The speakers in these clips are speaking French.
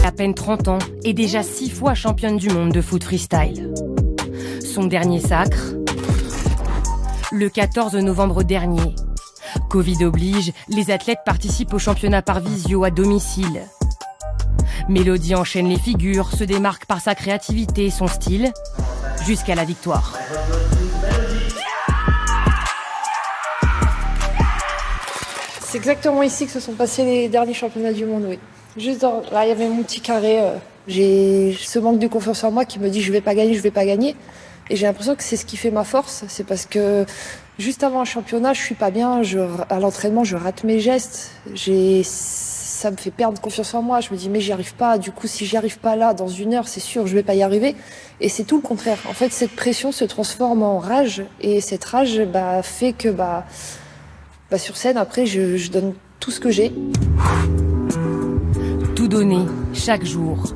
À peine 30 ans et déjà 6 fois championne du monde de foot freestyle. Son dernier sacre, le 14 novembre dernier. Covid oblige, les athlètes participent au championnat par visio à domicile. Mélodie enchaîne les figures, se démarque par sa créativité et son style, jusqu'à la victoire. C'est exactement ici que se sont passés les derniers championnats du monde, oui. Juste là, il y avait mon petit carré. J'ai ce manque de confiance en moi qui me dit je vais pas gagner, je vais pas gagner. Et j'ai l'impression que c'est ce qui fait ma force. C'est parce que juste avant un championnat, je suis pas bien. À l'entraînement, je rate mes gestes. Ça me fait perdre confiance en moi. Je me dis mais j'y arrive pas. Du coup, si j'y arrive pas là, dans 1 heure, c'est sûr, je vais pas y arriver. Et c'est tout le contraire. En fait, cette pression se transforme en rage. Et cette rage fait que sur scène, après, je donne tout ce que j'ai. Tout donner, chaque jour.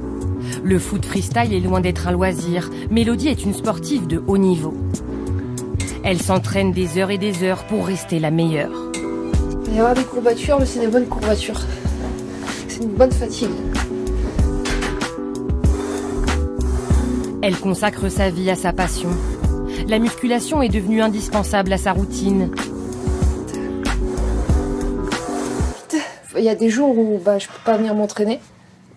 Le foot freestyle est loin d'être un loisir. Mélodie est une sportive de haut niveau. Elle s'entraîne des heures et des heures pour rester la meilleure. Il va y avoir des courbatures, mais c'est des bonnes courbatures. C'est une bonne fatigue. Elle consacre sa vie à sa passion. La musculation est devenue indispensable à sa routine. Il y a des jours où je peux pas venir m'entraîner.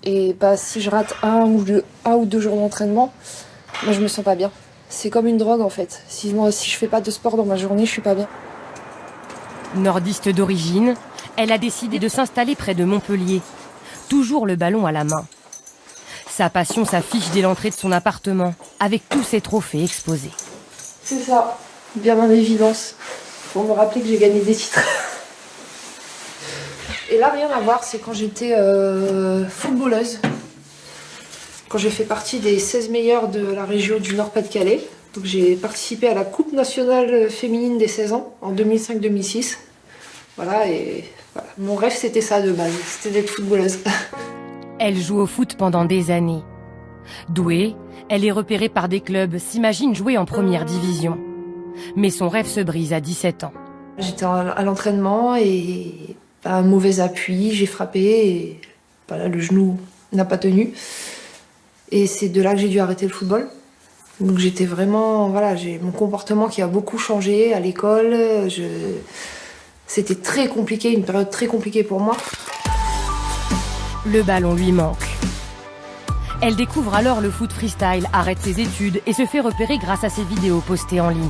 Et si je rate un ou deux jours d'entraînement, je me sens pas bien. C'est comme une drogue en fait. Si je fais pas de sport dans ma journée, je suis pas bien. Nordiste d'origine, elle a décidé de s'installer près de Montpellier. Toujours le ballon à la main. Sa passion s'affiche dès l'entrée de son appartement, avec tous ses trophées exposés. C'est ça, bien en évidence, pour me rappeler que j'ai gagné des titres. Et là, rien à voir, c'est quand j'étais footballeuse. Quand j'ai fait partie des 16 meilleures de la région du Nord-Pas-de-Calais. Donc j'ai participé à la Coupe nationale féminine des 16 ans en 2005-2006. Voilà, et voilà. Mon rêve, c'était ça de base, c'était d'être footballeuse. Elle joue au foot pendant des années. Douée, elle est repérée par des clubs, s'imagine jouer en première division. Mais son rêve se brise à 17 ans. J'étais à l'entraînement et un mauvais appui, j'ai frappé et le genou n'a pas tenu. Et c'est de là que j'ai dû arrêter le football. Donc j'étais vraiment, j'ai mon comportement qui a beaucoup changé à l'école. C'était très compliqué, une période très compliquée pour moi. Le ballon lui manque. Elle découvre alors le foot freestyle, arrête ses études et se fait repérer grâce à ses vidéos postées en ligne.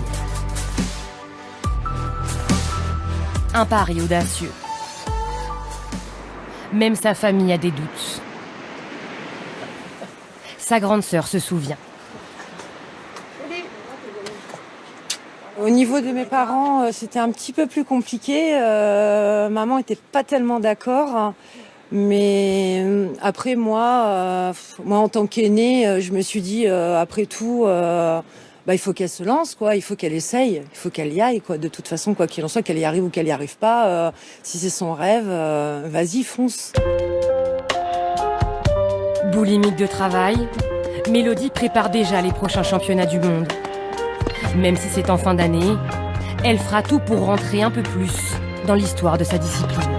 Un pari audacieux. Même sa famille a des doutes. Sa grande sœur se souvient. Au niveau de mes parents, c'était un petit peu plus compliqué. Maman était pas tellement d'accord. Mais après, moi en tant qu'aînée, je me suis dit, après tout, il faut qu'elle se lance, quoi. Il faut qu'elle essaye, il faut qu'elle y aille, quoi. De toute façon, quoi qu'il en soit, qu'elle y arrive ou qu'elle y arrive pas, si c'est son rêve, vas-y, fonce. Boulimique de travail, Mélodie prépare déjà les prochains championnats du monde. Même si c'est en fin d'année, elle fera tout pour rentrer un peu plus dans l'histoire de sa discipline.